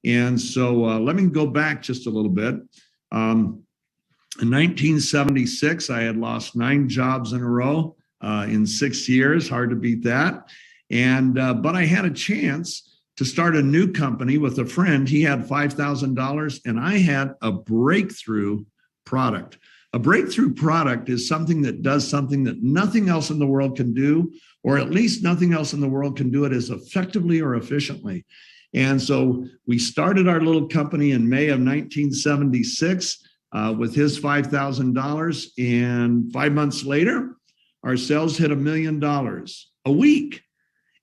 And so let me go back just a little bit. In 1976, I had lost 9 jobs in a row in 6 years. Hard to beat that. And but I had a chance to start a new company with a friend. He had $5,000 and I had a breakthrough product. A breakthrough product is something that does something that nothing else in the world can do, or at least nothing else in the world can do it as effectively or efficiently. And so we started our little company in May of 1976 with his $5,000. And 5 months later, our sales hit $1 million a week.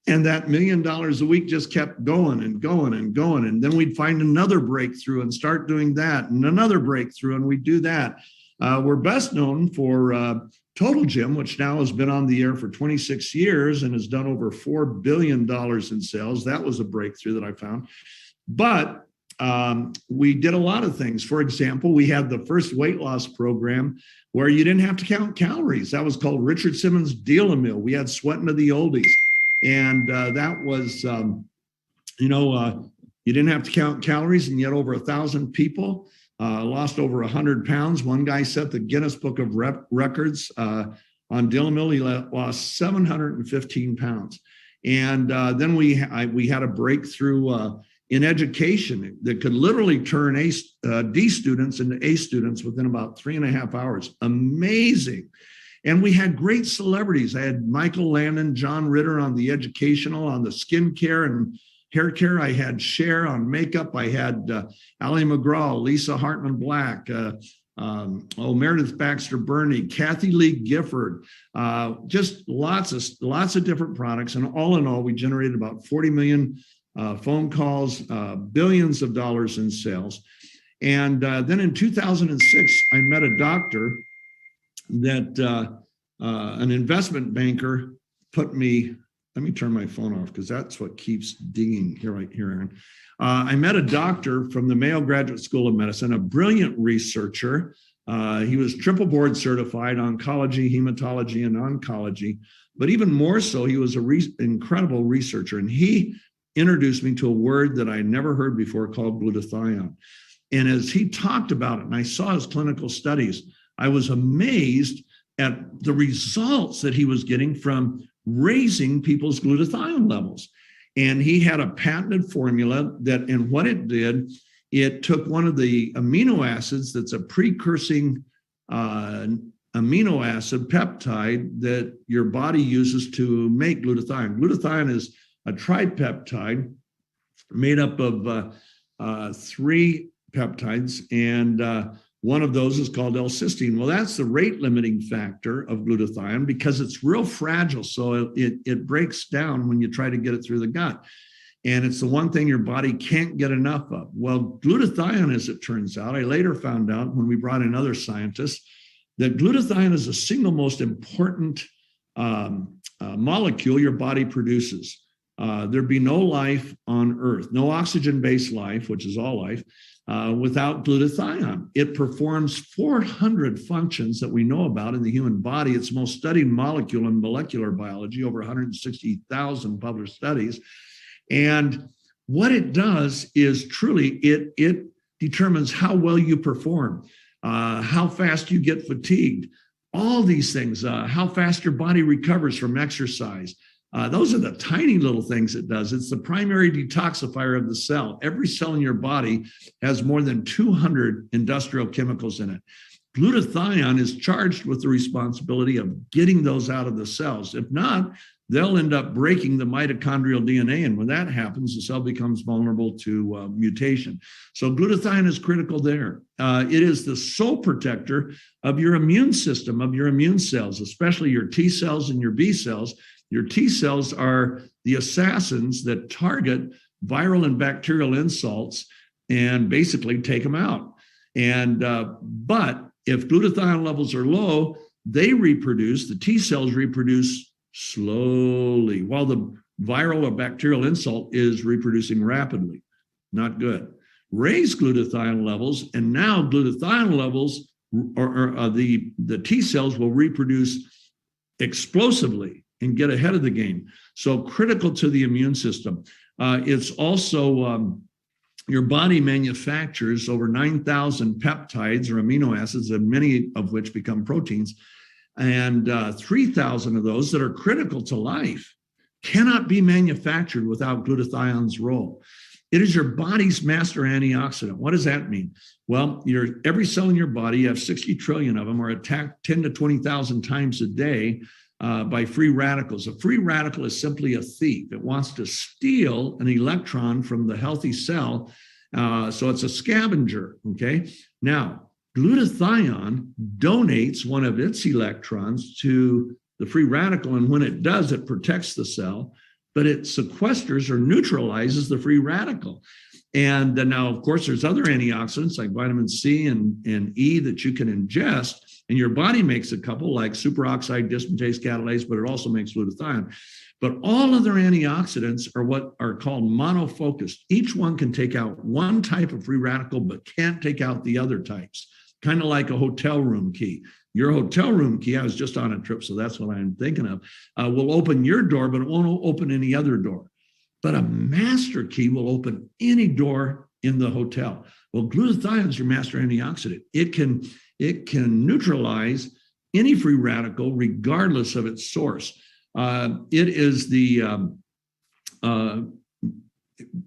And that $1 million a week just kept going and going and going. And then we'd find another breakthrough and start doing that, and another breakthrough, and we'd do that. We're best known for Total Gym, which now has been on the air for 26 years and has done over $4 billion in sales. That was a breakthrough that I found. But we did a lot of things. For example, we had the first weight loss program where you didn't have to count calories. That was called Richard Simmons' Deal-A-Meal. We had Sweating to the Oldies. And that was, you didn't have to count calories, and yet over 1,000 people lost over 100 pounds. One guy set the Guinness Book of Records on Deal-A-Meal. He lost 715 pounds. And then we had a breakthrough in education that could literally turn D students into A students within about 3.5 hours. Amazing. And we had great celebrities. I had Michael Landon, John Ritter on the educational, on the skincare and hair care. I had Cher on makeup. I had Ali McGraw, Lisa Hartman Black, Meredith Baxter Burney, Kathy Lee Gifford, just lots of different products. And all in all, we generated about 40 million phone calls, billions of dollars in sales. And then in 2006, I met a doctor that an investment banker put me. Let me turn my phone off because that's what keeps dinging here, right here, Aaron. I met a doctor from the Mayo Graduate School of Medicine, a brilliant researcher. He was triple board certified, oncology, hematology, and oncology. But even more so, he was an incredible researcher. And he introduced me to a word that I never heard before called glutathione. And as he talked about it, and I saw his clinical studies, I was amazed at the results that he was getting from raising people's glutathione levels. And he had a patented formula that, and what it did, it took one of the amino acids that's a precursing amino acid peptide that your body uses to make glutathione. Glutathione is a tripeptide made up of 3 peptides, and one of those is called L-cysteine. Well, that's the rate limiting factor of glutathione because it's real fragile. So it breaks down when you try to get it through the gut. And it's the one thing your body can't get enough of. Well, glutathione, as it turns out, I later found out when we brought in other scientists, that glutathione is the single most important molecule your body produces. There'd be no life on Earth, no oxygen-based life, which is all life, without glutathione. It performs 400 functions that we know about in the human body. It's the most studied molecule in molecular biology, over 160,000 published studies. And what it does is truly, it determines how well you perform, how fast you get fatigued, all these things, how fast your body recovers from exercise. Those are the tiny little things it does. It's the primary detoxifier of the cell. Every cell in your body has more than 200 industrial chemicals in it. Glutathione is charged with the responsibility of getting those out of the cells. If not, they'll end up breaking the mitochondrial DNA. And when that happens, the cell becomes vulnerable to mutation. So glutathione is critical there. It is the sole protector of your immune system, of your immune cells, especially your T cells and your B cells. Your T cells are the assassins that target viral and bacterial insults and basically take them out. And but if glutathione levels are low, they reproduce, the T cells reproduce slowly, while the viral or bacterial insult is reproducing rapidly. Not good. Raise glutathione levels, and now glutathione levels, or the T cells will reproduce explosively and get ahead of the game. So critical to the immune system. It's also your body manufactures over 9,000 peptides or amino acids, and many of which become proteins. And 3,000 of those that are critical to life cannot be manufactured without glutathione's role. It is your body's master antioxidant. What does that mean? Well, every cell in your body, you have 60 trillion of them, are attacked 10 to 20,000 times a day by free radicals. A free radical is simply a thief. It wants to steal an electron from the healthy cell. So it's a scavenger, okay? Now, glutathione donates one of its electrons to the free radical, and when it does, it protects the cell, but it sequesters or neutralizes the free radical. And now, of course, there's other antioxidants like vitamin C and E that you can ingest, and your body makes a couple like superoxide dismutase catalase, but it also makes glutathione. But all other antioxidants are what are called monofocused. Each one can take out one type of free radical, but can't take out the other types. Kind of like a hotel room key. Your hotel room key, I was just on a trip, so that's what I'm thinking of, will open your door, but it won't open any other door. But a master key will open any door in the hotel. Well, glutathione is your master antioxidant. It can neutralize any free radical regardless of its source.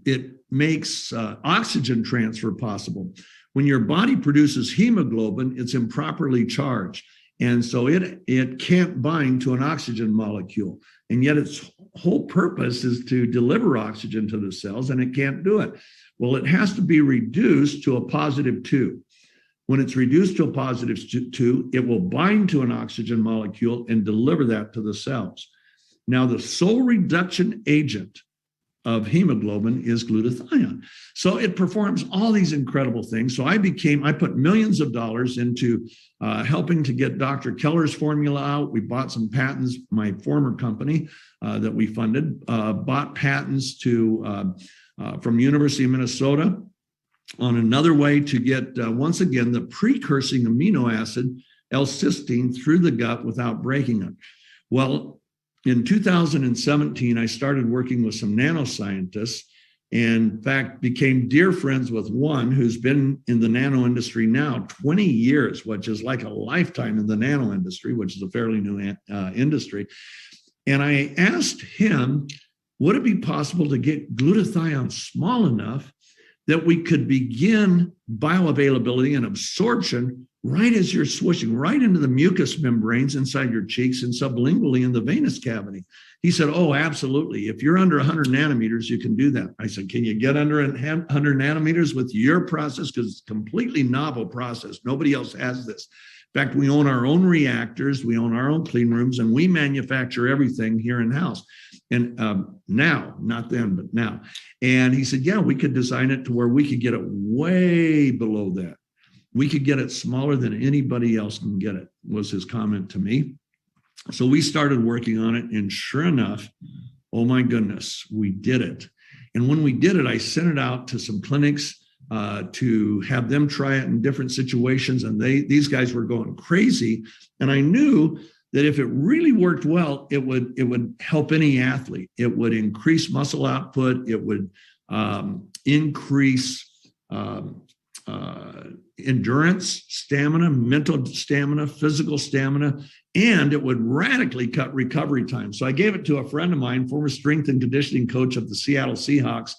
It makes oxygen transfer possible. When your body produces hemoglobin, it's improperly charged. And so it can't bind to an oxygen molecule. And yet its whole purpose is to deliver oxygen to the cells, and it can't do it. Well, it has to be reduced to a positive 2. When it's reduced to a positive 2, it will bind to an oxygen molecule and deliver that to the cells. Now, the sole reduction agent of hemoglobin is glutathione. So it performs all these incredible things. So I put millions of dollars into helping to get Dr. Keller's formula out. We bought some patents. My former company that we funded bought patents from University of Minnesota on another way to get, once again, the precursing amino acid L-cysteine through the gut without breaking it. Well, in 2017, I started working with some nanoscientists, and in fact, became dear friends with one who's been in the nano industry now 20 years, which is like a lifetime in the nano industry, which is a fairly new industry. And I asked him, would it be possible to get glutathione small enough that we could begin bioavailability and absorption right as you're swishing right into the mucous membranes inside your cheeks and sublingually in the venous cavity? He said, oh, absolutely. If you're under 100 nanometers, you can do that. I said, can you get under 100 nanometers with your process? Because it's a completely novel process. Nobody else has this. In fact, we own our own reactors, we own our own clean rooms, and we manufacture everything here in-house. And now, not then, but now. And he said, yeah, we could design it to where we could get it way below that. We could get it smaller than anybody else can get it, was his comment to me. So we started working on it, and sure enough, oh my goodness, we did it. And when we did it, I sent it out to some clinics to have them try it in different situations, and these guys were going crazy. And I knew that if it really worked well, it would help any athlete. It would increase muscle output. It would increase endurance, stamina, mental stamina, physical stamina, and it would radically cut recovery time. So I gave it to a friend of mine, former strength and conditioning coach of the Seattle Seahawks.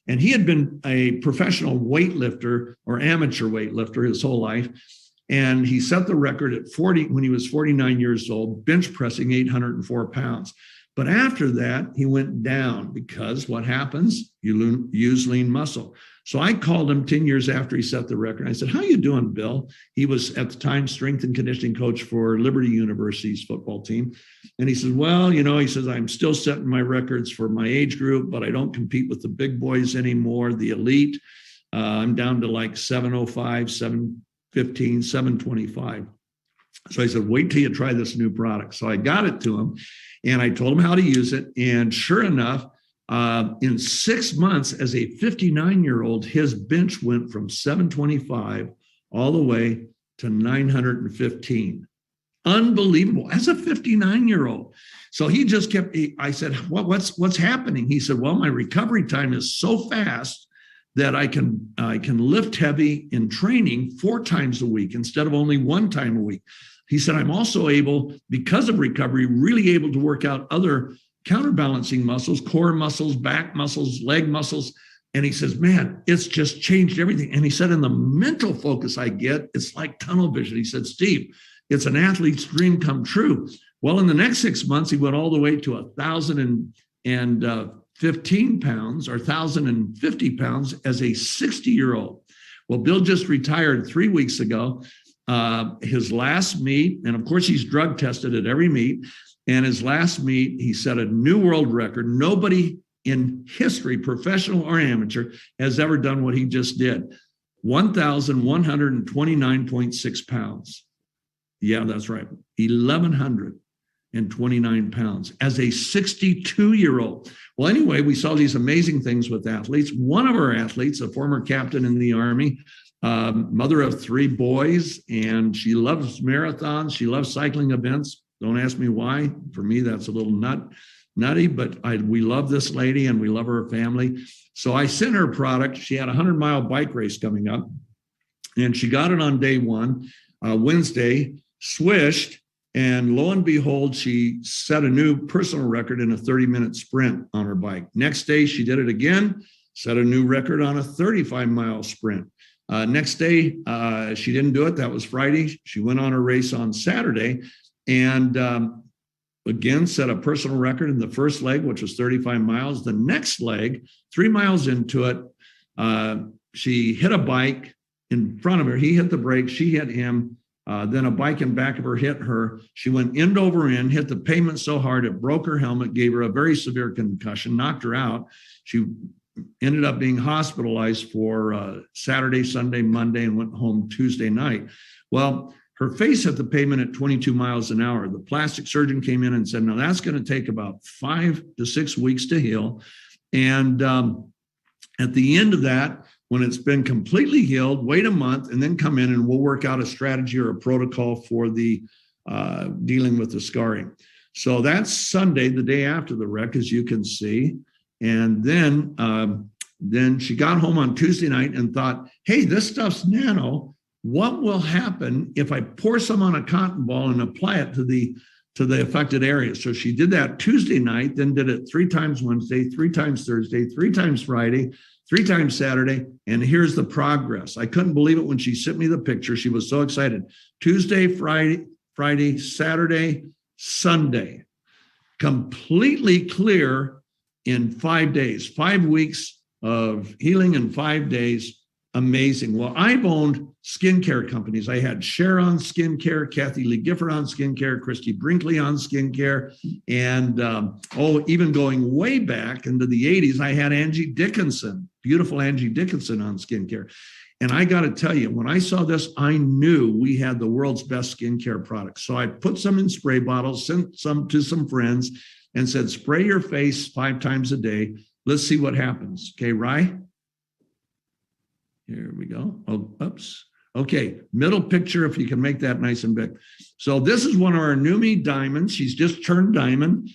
And he had been a professional weightlifter or amateur weightlifter his whole life. And he set the record at 40 when he was 49 years old, bench pressing 804 pounds. But after that, he went down because what happens? You use lean muscle. So I called him 10 years after he set the record. I said, how you doing, Bill? He was at the time strength and conditioning coach for Liberty University's football team. And he says, well, he says, I'm still setting my records for my age group, but I don't compete with the big boys anymore, the elite. I'm down to like 705, 715, 725. So I said, wait till you try this new product. So I got it to him and I told him how to use it. And sure enough, in 6 months, as a 59-year-old, his bench went from 725 all the way to 915. Unbelievable. As a 59-year-old. So he just kept, I said, what's happening? He said, well, my recovery time is so fast that I can lift heavy in training 4 times a week instead of only 1 time a week. He said, I'm also able, because of recovery, really able to work out other counterbalancing muscles, core muscles, back muscles, leg muscles. And he says, man, it's just changed everything. And he said, in the mental focus I get, it's like tunnel vision. He said, Steve, it's an athlete's dream come true. Well, in the next 6 months, he went all the way to 1,015 pounds or 1,050 pounds as a 60-year-old. Well, Bill just retired 3 weeks ago. His last meet, and of course, he's drug tested at every meet. And his last meet, he set a new world record. Nobody in history, professional or amateur, has ever done what he just did. 1,129.6 pounds. Yeah, that's right. 1,129 pounds as a 62-year-old. Well, anyway, we saw these amazing things with athletes. One of our athletes, a former captain in the Army, mother of 3 boys, and she loves marathons. She loves cycling events. Don't ask me why. For me, that's a little nutty, but we love this lady and we love her family. So I sent her product. She had a 100-mile bike race coming up, and she got it on day 1, Wednesday, swished, and lo and behold, she set a new personal record in a 30-minute sprint on her bike. Next day, she did it again, set a new record on a 35-mile sprint. Next day, she didn't do it. That was Friday. She went on her race on Saturday and again set a personal record in the first leg, which was 35 miles. The next leg, 3 miles into it, she hit a bike in front of her. He hit the brake. She hit him. Then a bike in back of her hit her. She went end over end, hit the pavement so hard it broke her helmet, gave her a very severe concussion, knocked her out. She ended up being hospitalized for Saturday, Sunday, Monday, and went home Tuesday night. Well, her face hit the pavement at 22 miles an hour. The plastic surgeon came in and said, no, that's going to take about 5 to 6 weeks to heal. And at the end of that, when it's been completely healed, wait a month and then come in and we'll work out a strategy or a protocol for the dealing with the scarring. So that's Sunday, the day after the wreck, as you can see. And then she got home on Tuesday night and thought, hey, this stuff's nano. What will happen if I pour some on a cotton ball and apply it to the affected area? So she did that Tuesday night, then did it 3 times Wednesday, 3 times Thursday, 3 times Friday, 3 times Saturday. And here's the progress. I couldn't believe it when she sent me the picture. She was so excited. Tuesday, Friday, Saturday, Sunday, completely clear in 5 days, 5 weeks of healing in 5 days. Amazing. Well, I've owned skincare companies. I had Cher on skincare, Kathy Lee Gifford on skincare, Christy Brinkley on skincare, and even going way back into the 80s, I had Angie Dickinson, beautiful Angie Dickinson on skincare. And I got to tell you, when I saw this, I knew we had the world's best skincare products. So I put some in spray bottles, sent some to some friends, and said, spray your face 5 times a day. Let's see what happens. Okay, Rye? Here we go. Oh, oops. Okay, middle picture, if you can make that nice and big. So this is one of our Neumi diamonds. She's just turned diamond.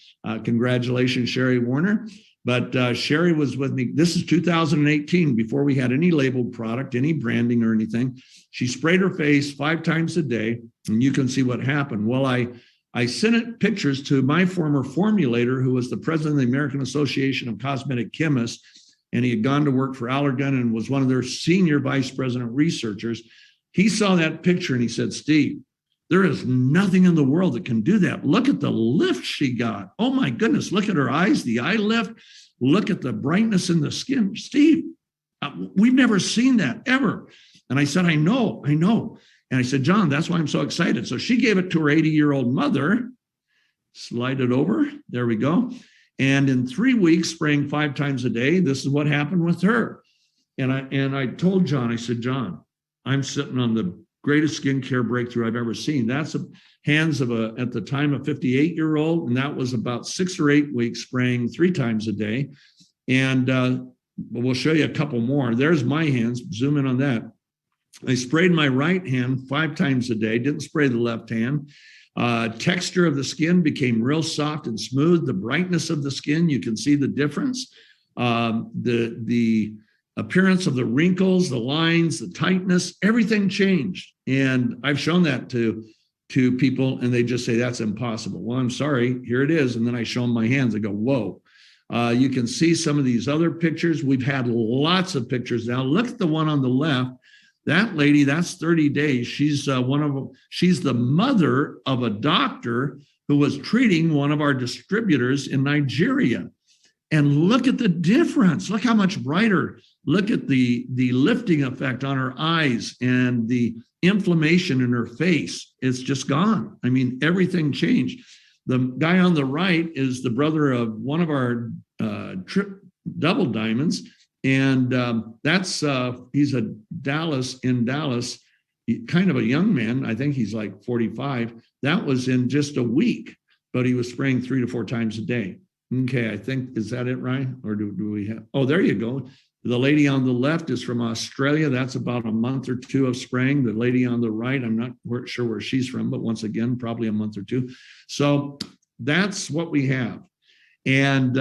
Congratulations, Sherry Warner. But Sherry was with me. This is 2018, before we had any labeled product, any branding or anything. She sprayed her face 5 times a day, and you can see what happened. Well, I sent pictures to my former formulator, who was the president of the American Association of Cosmetic Chemists, and he had gone to work for Allergan and was one of their senior vice president researchers. He saw that picture and he said, Steve, there is nothing in the world that can do that. Look at the lift she got. Oh my goodness, look at her eyes, the eye lift. Look at the brightness in the skin. Steve, we've never seen that ever. And I said, I know. And I said, John, that's why I'm so excited. So she gave it to her 80-year-old mother. Slide it over. There we go. And in 3 weeks, spraying 5 times a day, this is what happened with her. And I told John, I said, John, I'm sitting on the greatest skincare breakthrough I've ever seen. That's the hands of at the time, a 58-year-old. And that was about 6 or 8 weeks spraying 3 times a day. And we'll show you a couple more. There's my hands. Zoom in on that. I sprayed my right hand 5 times a day, didn't spray the left hand. Texture of the skin became real soft and smooth. The brightness of the skin, you can see the difference. The appearance of the wrinkles, the lines, the tightness, everything changed. And I've shown that to people, and they just say, that's impossible. Well, I'm sorry, here it is. And then I show them my hands. I go, whoa. You can see some of these other pictures. We've had lots of pictures now. Look at the one on the left. That lady, that's 30 days. She's she's the mother of a doctor who was treating one of our distributors in Nigeria. And look at the difference. Look how much brighter. Look at the lifting effect on her eyes and the inflammation in her face. It's just gone. I mean, everything changed. The guy on the right is the brother of one of our double diamonds. And he's in Dallas, kind of a young man. I think he's like 45. That was in just a week, but he was spraying 3 to 4 times a day. Okay, I think, is that it, Ryan? Or do we have, oh, there you go. The lady on the left is from Australia. That's about a month or 2 of spraying. The lady on the right, I'm not sure where she's from, but once again, probably a month or 2. So that's what we have. And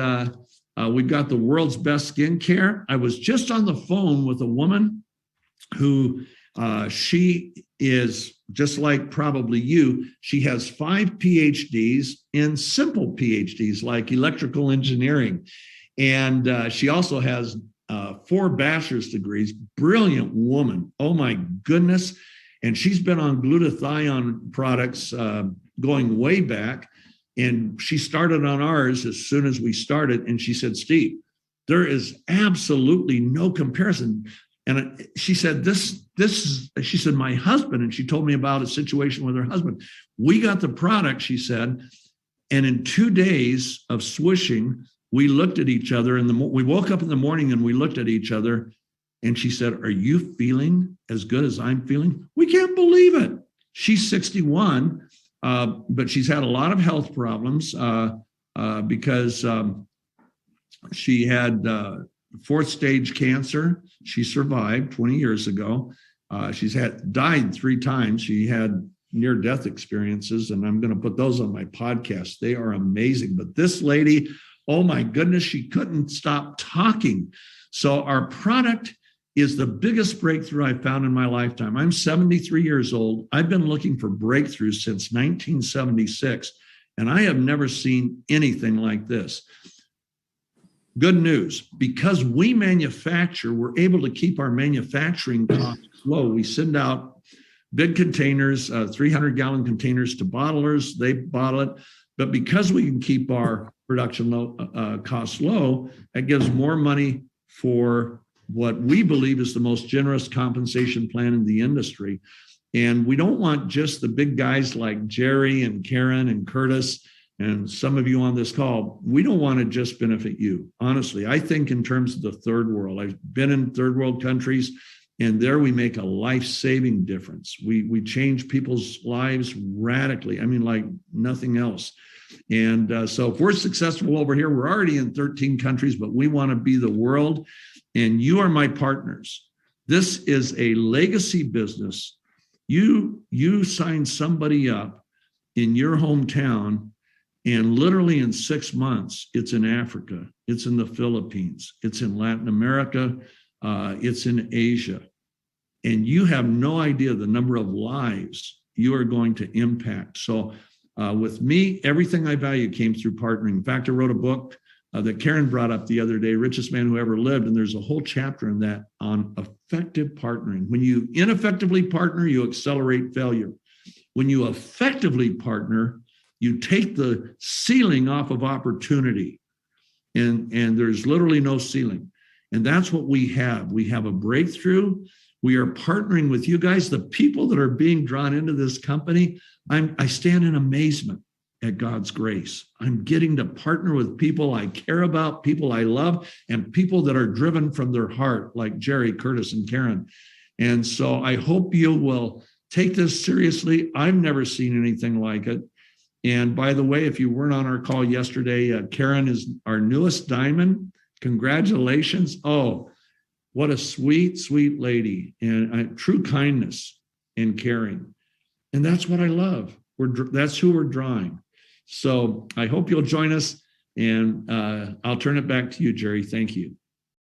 we've got the world's best skincare. I was just on the phone with a woman who she is just like probably you. She has 5 PhDs in simple PhDs like electrical engineering. And she also has 4 bachelor's degrees. Brilliant woman. Oh my goodness. And she's been on glutathione products going way back. And she started on ours as soon as we started. And she said, Steve, there is absolutely no comparison. And she said, she said, my husband, and she told me about a situation with her husband. We got the product, she said, and in 2 days of swishing, we looked at each other, and we woke up in the morning and we looked at each other, and she said, are you feeling as good as I'm feeling? We can't believe it. She's 61, but she's had a lot of health problems because she had 4th stage cancer. She survived 20 years ago. She's died 3 times. She had near-death experiences, and I'm going to put those on my podcast. They are amazing. But this lady, oh my goodness, she couldn't stop talking. So our product is the biggest breakthrough I've found in my lifetime. I'm 73 years old. I've been looking for breakthroughs since 1976, and I have never seen anything like this. Good news, because we manufacture, we're able to keep our manufacturing costs low. We send out big containers, 300-gallon containers to bottlers. They bottle it. But because we can keep our production costs low, that gives more money for what we believe is the most generous compensation plan in the industry. And we don't want just the big guys like Jerry and Karen and Curtis and some of you on this call. We don't want to just benefit you. Honestly, I think in terms of the third world. I've been in third world countries, and there we make a life-saving difference. We change people's lives radically. I mean, like nothing else. And so if we're successful over here, we're already in 13 countries, but we want to be the world. And you are my partners. This is a legacy business. You sign somebody up in your hometown, and literally in 6 months, it's in Africa, it's in the Philippines, it's in Latin America, it's in Asia. And you have no idea the number of lives you are going to impact. So with me, everything I value came through partnering. In fact, I wrote a book that Karen brought up the other day, Richest Man Who Ever Lived. And there's a whole chapter in that on effective partnering. When you ineffectively partner, you accelerate failure. When you effectively partner, you take the ceiling off of opportunity, and there's literally no ceiling. And that's what we have. We have a breakthrough. We are partnering with you guys. The people that are being drawn into this company, I stand in amazement at God's grace. I'm getting to partner with people I care about, people I love, and people that are driven from their heart, like Jerry, Curtis, and Karen. And so I hope you will take this seriously. I've never seen anything like it. And by the way, if you weren't on our call yesterday, Karen is our newest diamond. Congratulations. Oh, what a sweet, sweet lady, and true kindness and caring. And that's what I love. That's who we're drawing. So I hope you'll join us, and I'll turn it back to you, Jerry. Thank you.